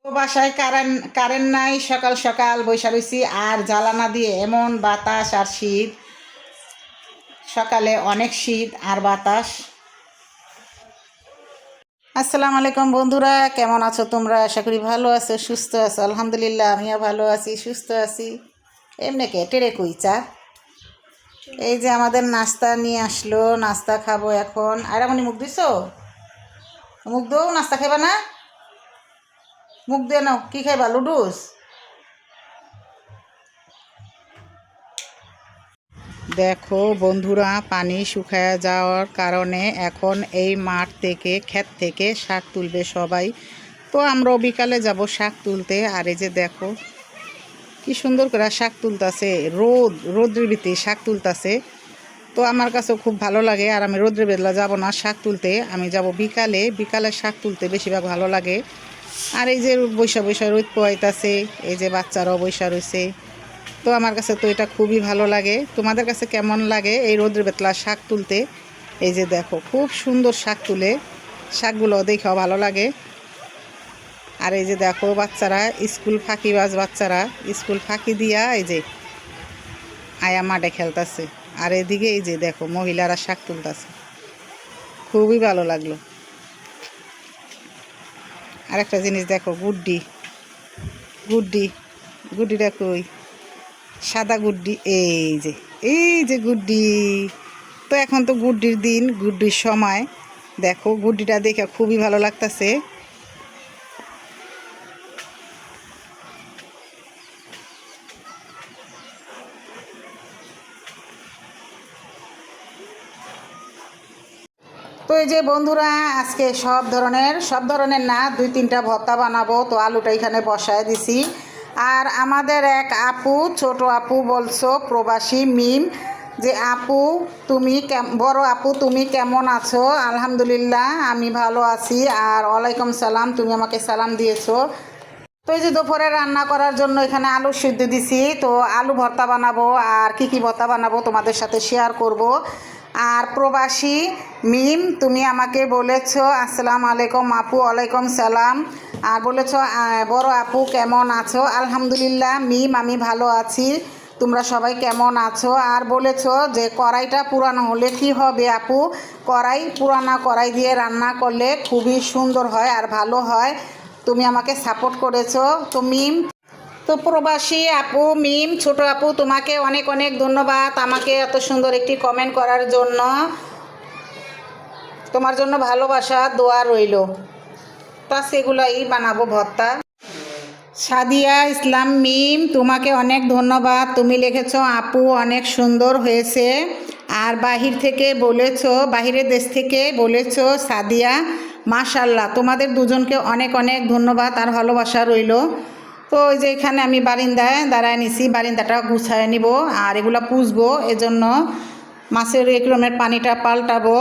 তো বাসায় কারেন্ট নাই, সকাল সকাল বৈশা রইছি আর জ্বালানা দিয়ে এমন বাতাস আর শীত। সকালে অনেক শীত আর বাতাস। আসসালামু আলাইকুম বন্ধুরা, কেমন আছো তোমরা? আশা করি ভালো আছো, সুস্থ আছো। আলহামদুলিল্লাহ আমিও ভালো আছি, সুস্থ আছি। এমনি কে টেরে কইচা এই যে আমাদের নাস্তা নিয়ে আসলো, নাস্তা খাবো এখন। আর এমনি মুখ দিছো? মুখ দো, নাস্তা খাইবা না? মুখ দিয়ে নাও, কি খাইবা? লুডুস? দেখো বন্ধুরা, পানি শুকায় যাওয়ার কারণে এখন এই মাঠ থেকে, ক্ষেত থেকে শাক তুলবে সবাই। তো আমরাও বিকালে যাব শাক তুলতে। আর এই যে দেখো কি সুন্দর করে শাক তুলতাছে, রোদ্রের ভিতরে শাক তুলতাছে। তো আমার কাছেও খুব ভালো লাগে। আর আমি রোদ্রের বেলা যাব না শাক তুলতে, আমি যাব বিকালে শাক তুলতে বেশিরভাগ ভালো লাগে। আর এই যে বৈশা বৈশা রোদ পোয়াইতাছে, এই যে বাচ্চারাও বৈশা রয়েছে। তো আমার কাছে তো এটা খুবই ভালো লাগে। তোমাদের কাছে কেমন লাগে এই রোদ্রের বেতলা শাক তুলতে? এই যে দেখো খুব সুন্দর শাক তুলে, শাকগুলো দেখেও ভালো লাগে। আর এই যে দেখো বাচ্চারা, বাচ্চারা স্কুল ফাঁকি দিয়া এই যে আয়া মাঠে খেলতেছে। আর এদিকে এই যে দেখো মহিলারা শাক তুলতেছে, খুবই ভালো লাগলো। আর একটা জিনিস দেখো, গুড্ডিটা কই? সাদা গুড্ডি, এই যে গুড্ডি। তো এখন তো গুড্ডির দিন, গুড্ডির সময়। দেখো গুড্ডিটা দেখে খুবই ভালো লাগতেছে। তো এই যে বন্ধুরা, আজকে সব ধরনের না, 2-3টা ভর্তা বানাবো। তো আলুটা এখানে বসায় দিছি। আর আমাদের এক আপু, ছোট আপু বলছো, প্রবাসী মিম, যে আপু তুমি বড় আপু তুমি কেমন আছো? আলহামদুলিল্লাহ আমি ভালো আছি। আর ওয়ালাইকুম সালাম, তুমি আমাকে সালাম দিয়েছো। তো এই যে দুপুরে রান্না করার জন্য এখানে আলু সিদ্ধ দিছি। তো আলু ভর্তা বানাবো, আর কি ভর্তা বানাবো তোমাদের সাথে শেয়ার করব। আর প্রবাসী মিম, তুমি আমাকে বলেছো আসসালামু আলাইকুম আপু। ওয়ালাইকুম সালাম। আর বলেছো বড় আপু কেমন আছো? আলহামদুলিল্লাহ মিম আমি ভালো আছি, তোমরা সবাই কেমন আছো? আর বলেছো যে কড়াইটা পুরানো হলে কি হবে আপু? পুরানা কড়াই দিয়ে রান্না করলে খুবই সুন্দর হয় আর ভালো হয়। তুমি আমাকে সাপোর্ট করেছো। তো মিম, তো প্রবাসী আপু মিম, ছোট আপু, তোমাকে অনেক অনেক ধন্যবাদ আমাকে এত সুন্দর একটি কমেন্ট করার জন্য। তোমার জন্য ভালোবাসা দোয়া রইল। তা সেগুলাই বানাবো ভর্তা। সাদিয়া ইসলাম মিম, তোমাকে অনেক ধন্যবাদ। তুমি লিখেছো আপু অনেক সুন্দর হয়েছে। আর বাহিরের দেশ থেকে বলেছো সাদিয়া, মাশাল্লাহ। তোমাদের দুজনকে অনেক অনেক ধন্যবাদ আর ভালোবাসা রইল। তো ওই যে এখানে আমি বারিন্দায় দাঁড়ায় নিছি, বারিন্দাটা গুছায় নিব আর এগুলো পুষবো, এজন্য মাছের একরমের পানিটা পাল্টাবো।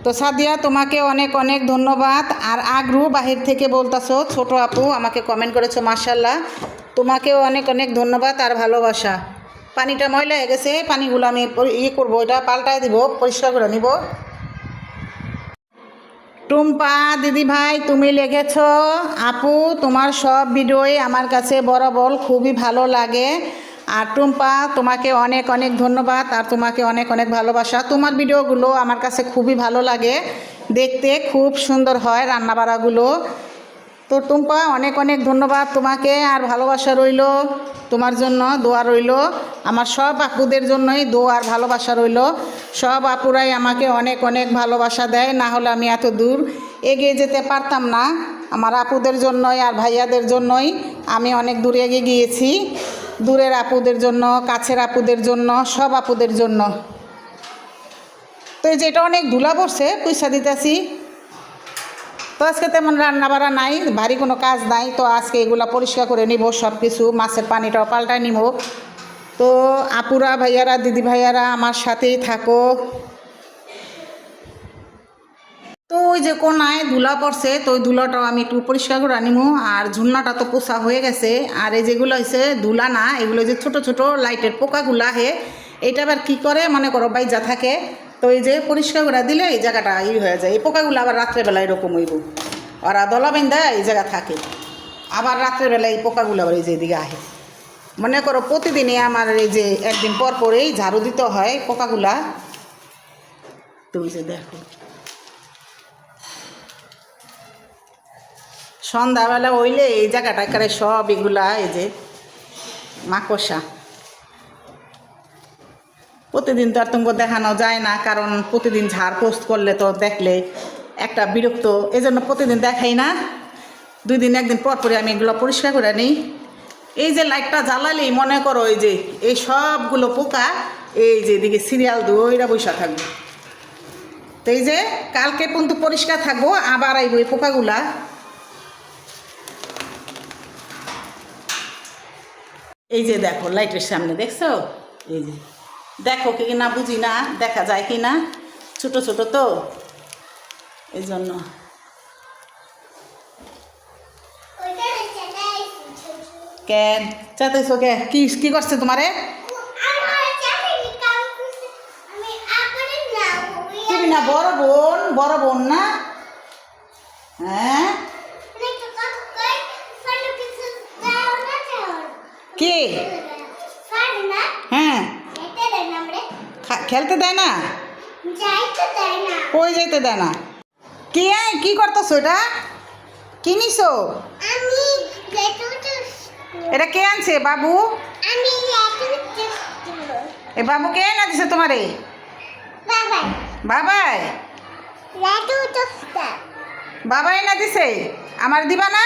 তো সাদিয়া তোমাকে অনেক অনেক ধন্যবাদ। আর আগ্রু বাহির থেকে বলতাছো, ছোট আপু আমাকে কমেন্ট করেছো, মাশাল্লাহ। তোমাকেও অনেক অনেক ধন্যবাদ আর ভালোবাসা। পানিটা ময়লা হয়ে গেছে, পানিগুলো আমি করবো, এটা পাল্টায় দিব, পরিষ্কার করে নিব। টুম্পা দিদি ভাই, তুমি লিখেছ আপু তোমার সব ভিডিওই আমার কাছে বরাবর খুবই ভালো লাগে। আর টুম্পা তোমাকে অনেক অনেক ধন্যবাদ আর তোমাকে অনেক অনেক ভালোবাসা। তোমার ভিডিওগুলো আমার কাছে খুবই ভালো লাগে, দেখতে খুব সুন্দর হয় রান্নাবাড়াগুলো। তো টুম্পা অনেক অনেক ধন্যবাদ তোমাকে আর ভালোবাসা রইল, তোমার জন্য দোয়া রইল। আমার সব আপুদের জন্যই দোয়া আর ভালোবাসা রইল। সব আপুরাই আমাকে অনেক অনেক ভালোবাসা দেয়, না হলে আমি এত দূর এগিয়ে যেতে পারতাম না। আমার আপুদের জন্যই আর ভাইয়াদের জন্যই আমি অনেক দূরে এগিয়ে গিয়েছি। দূরের আপুদের জন্য, কাছের আপুদের জন্য, সব আপুদের জন্য। তো এই যে এটা অনেক ধুলা পড়ছে, পয়সা দিতেছি। তো আজকে তেমন রান্না বাড়া নাই, ভারী কোনো কাজ নাই। তো আজকে এগুলা পরিষ্কার করে নিব সব কিছু, মাছের পানিটাও পাল্টায় নিব। তো আপুরা ভাইয়ারা, দিদি ভাইয়ারা আমার সাথেই থাকো। তো ওই যে কোনায় ধুলা পড়ছে, তো ওই ধুলাটাও আমি একটু পরিষ্কার করে নিব। আর ঝুলনাটা তো পোষা হয়ে গেছে। আর এই যেগুলো হয়েছে ধুলা না, এগুলো যে ছোট ছোট লাইটের পোকাগুলা হে, এইটা আবার কী করে মনে করো বাইজা থাকে। তো এই যে পরিষ্কার করে দিলে এই জায়গাটা হয়ে যায়। এই পোকাগুলো আবার রাত্রেবেলা এরকম হইব, ওরা দলা বেঁধা এই জায়গা থাকে। আবার রাত্রেবেলা এই পোকাগুলো আবার এই যে এদিকে আহে। মনে করো প্রতিদিনই আমার এই যে একদিন পর পরেই ঝাড়ু দিতে হয় পোকাগুলা। তুমি যে দেখো সন্ধ্যাবেলা হইলে এই জায়গাটা করে সব এগুলা এই যে মাকড়সা। প্রতিদিন তো আর তোমাকে দেখানো যায় না, কারণ প্রতিদিন ঝাড় পোস্ট করলে তো দেখলে একটা বিরক্ত, এই জন্য প্রতিদিন দেখাই না। 2 দিন 1 দিন পর পরে আমি এগুলো পরিষ্কার করে নিই। এই যে লাইটটা জ্বালালেই মনে করো এই যে এই সবগুলো পোকা এই যে এদিকে সিরিয়াল দইরা বসা থাকবে। তো এই যে কালকে পর্যন্ত পরিষ্কার থাকবো, আবার আইব এই পোকাগুলা। এই যে দেখো লাইটের সামনে দেখছো, এই যে দেখো কি না বুঝি না, দেখা যায় কি না, ছোট ছোট তো এই জন্য। কেন চাইতেছো কে? কি কি করছে তোমারে? তুমি না বড় বোন না? হ্যাঁ কি? হ্যাঁ খেলতে দেয় না? কই যাইতে দেয় না? কি কি করতেছো? এটা কি নিছো? এটা কে আনছে? বাবু? এ বাবু কে না দিছে তোমারে? বাবাই বাবাই না দিছে? আমার দিবা না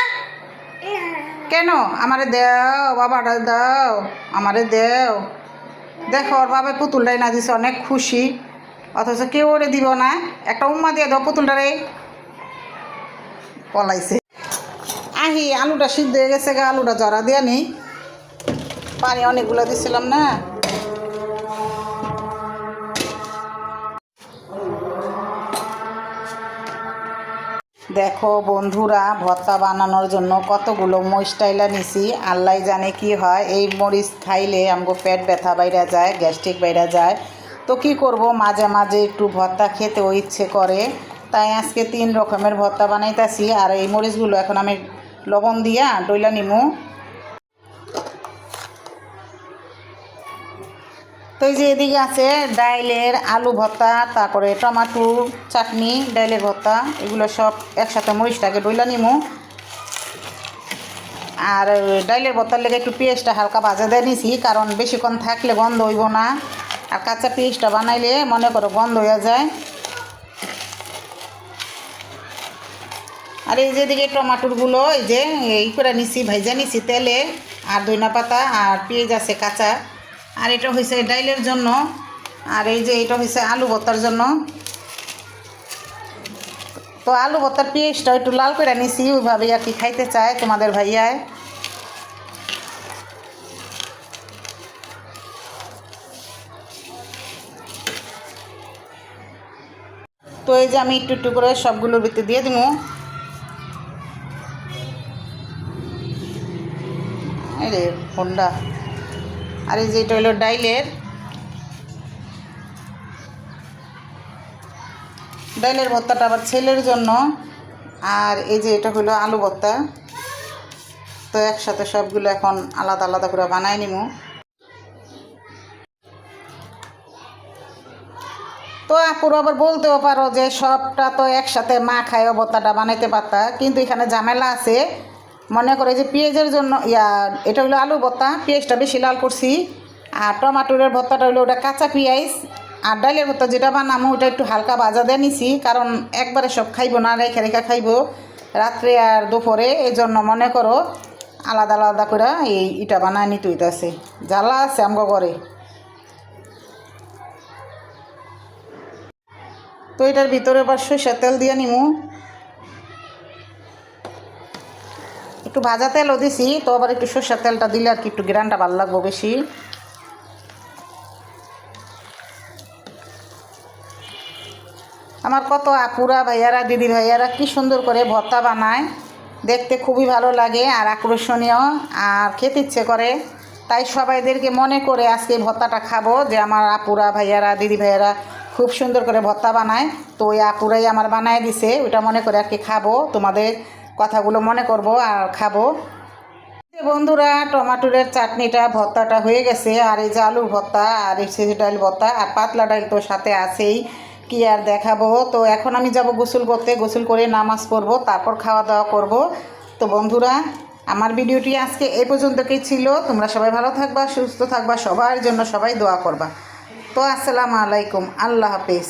কেন? আমারে দেও, বাবাটা দাও, আমারে দেও। দেখো ওর বাবা পুতুলটাই না দিছে, অনেক খুশি, অথচ কেউ ওরে দিব না। একটা উম্মা দিয়ে দাও পুতুলটারে। পলাইছে। আহি আলুটা সিদ্ধ হয়ে গেছে গা, আলুটা জরা দিয়া নেই, পানি অনেকগুলো দিছিলাম না। দেখো বন্ধুরা, ভর্তা বানানোর জন্য কতগুলো মরিচটাইলা নিছি। আল্লাহ জানে কি হয়, এই মরিচ খাইলে আমগো পেট ব্যথা বাইরা যায়, গ্যাস্ট্রিক বাইরা যায়। তো কি করব, মাঝে মাঝে একটু ভর্তা খেতেও ইচ্ছে করে, তাই আজকে 3 রকমের ভর্তা বানাইতেছি। আর এই মরিচগুলো এখন আমি লবণ দিয়া ডইলা নিমু। তো এই যে এদিকে আছে ডাইলের আলু ভর্তা, তারপরে টমাটোর চাটনি, ডাইলের ভর্তা, এগুলো সব একসাথে মরিচটাকে ডইলা নিমু। আর ডাইলের ভর্তার লেগে একটু পেঁয়াজটা হালকা ভাজা দিয়ে নিছি, কারণ বেশিক্ষণ থাকলে গন্ধ হইব না। আর কাঁচা পেঁয়াজটা বানাইলে মনে করো গন্ধ হয়ে যায়। আর এই যে এদিকে টমাটোরগুলো এই যে এই করে নিছি, ভাইজা নিছি তেলে। আর ধনিয়া পাতা আর পেঁয়াজ আছে কাঁচা। আর এটা হয়েছে ডাইলের জন্য, আর এই যে এটা হয়েছে আলু ভর্তার জন্য। তো আলু ভর্তার পেঁয়াজটা একটু লাল করে নিছি, ওইভাবেই আর কি খাইতে চায় তোমাদের ভাইয়ায়। তো এই যে আমি একটু একটু করে সবগুলোর ভিতরে দিয়ে দিব। রে হোন্ডা। আর এই যে এটা হলো ডাইলের ভর্তাটা আবার ছেলের জন্য। আর এই যে এটা হলো আলু ভর্তা। তো একসাথে সবগুলো এখন আলাদা আলাদা করে বানাই নিমু। তো আপুরা আবার বলতেও পারো যে সবটা তো একসাথে মা খায় ভর্তাটা বানাইতে পারতা, কিন্তু এখানে ঝামেলা আছে। মনে করে যে পেঁয়াজের জন্য এটা হলো আলু ভর্তা, পেঁয়াজটা বেশি লাল করছি। আর টমাটোরের ভর্তাটা হলো ওটা কাঁচা পেঁয়াজ। আর ডালের ভর্তা যেটা বানামো ওটা একটু হালকা ভাজা দিয়ে নিছি, কারণ একবারে সব খাইবো না, রেখে রেখে খাইবো রাত্রে আর দুপুরে। এই জন্য মনে করো আলাদা আলাদা করে এটা বানায় নিতে হইতেছে। জ্বালা আছে আমগো ঘরে। তো এটার ভিতরে আবার সরষের তেল দিয়ে নিমু। একটু ভাজা তেলও দিছি, তো আবার একটু সরষের তেলটা দিলে আর কি একটু গ্রানটা ভালো লাগবো বেশি। আমার কত আপুরা ভাইয়ারা, দিদি ভাইয়ারা কি সুন্দর করে ভর্তা বানায়, দেখতে খুবই ভালো লাগে আর আকর্ষণীয়, আর খেতে ইচ্ছে করে। তাই সবাইদেরকে মনে করে আজকে ভর্তাটা খাবো, যে আমার আপুরা ভাইয়ারা দিদি ভাইয়ারা খুব সুন্দর করে ভর্তা বানায়। তো ওই আপুরাই আমার বানায় দিছে, ওইটা মনে করে আর কি খাবো, তোমাদের কথাগুলো মনে করব আর খাবো। বন্ধুরা টমাটোরের চাটনিটা ভর্তাটা হয়ে গেছে, আর এই যে আলুর ভর্তা আর এই সেচে ডাল ভর্তা আর পাতলা ডাল তো সাথে আছেই, কি আর দেখাবো। তো এখন আমি যাব গোসল করতে, গোসল করে নামাজ পড়বো, তারপর খাওয়া দাওয়া করব। তো বন্ধুরা আমার ভিডিওটি আজকে এই পর্যন্তই ছিল। তোমরা সবাই ভালো থাকবা, সুস্থ থাকবা, সবার জন্য সবাই দোয়া করবা। তো আসসালামু আলাইকুম, আল্লাহ হাফেজ।